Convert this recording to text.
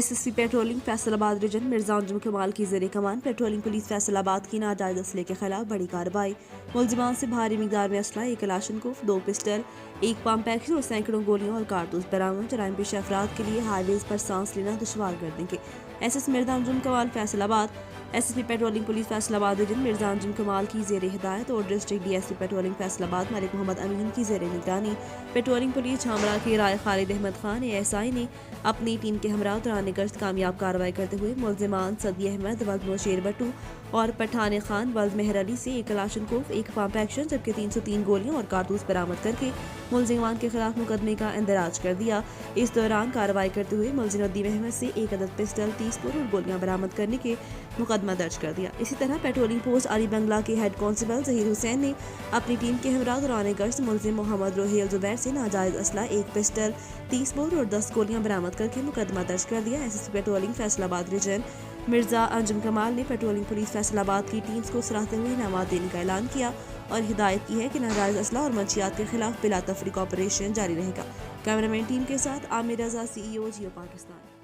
SSP patrolling Faisalabad region Mirza Anjum Kamal की ज़ेर कमान patrolling police Faisalabad की नाजायज असले के खिलाफ बड़ी कार्रवाई। मुलजिमान से भारी मिकदार में असला, एक कलाशनकोफ, 2 पिस्टल, 1 पम्प एक्शन और सैकड़ों गोलियों और कारतूस बरामद। जराइम पेशा अफराद के लिए हाईवेज पर सांस लेना दुश्वार कर देंगे। SS Mirza Anjum Kamal Faisalabad. SSP patrolling police Faisalabad region Mirza Anjum Kamal की ज़ेर हिदायत और district DSP patrolling Faisalabad Malik Mohammad Amin की ज़ेर निगरानी पेट्रोलिंग पुलिस छामरा के राय खालिद अहमद खान एएसआई ने अपनी टीम के हमरा दौरान गश्त कामयाब कार्रवाई करते हुए मुलजिमान सदी अहमद वल्द नौशेर भट्टू और पठान खान वल्द मेहर अली से 1 कलाशनकोफ, 1 पम्प एक्शन जबकि 303 गोलियां और कारतूस बरामद करके मुलजिमान के खिलाफ मुकदमे का इंदराज कर दिया। इस दौरान कार्रवाई करते हुए मुलजिम नदीम अहमद से 1 अदद पिस्टल, 30 बोर और गोलियां बरामद करने के मुकदमा दर्ज कर दिया। इसी तरह पेट्रोलिंग पोस्ट अली बंगला के हेड कांस्टेबल जहीर हुसैन ने अपनी टीम के हमरा दौरान गश्त मुलजिम मोहम्मद रोहेल जुबैर से नाजायज असला, 1 पिस्टल, 30 बोर और 10 गोलियां बरामद करके मुकदमा दर्ज कर दिया। SSP patrolling Faisalabad region Mirza Anjum Kamal ने पेट्रोलिंग पुलिस फैसलाबाद की टीम्स को सराहते हुए इनामात देने का ऐलान किया और हिदायत की है कि नाजायज असला और मंशियात के खिलाफ बिला तफरीक ऑपरेशन जारी रहेगा। कैमरामैन टीम के साथ आमिर रजा, CEO जियो पाकिस्तान।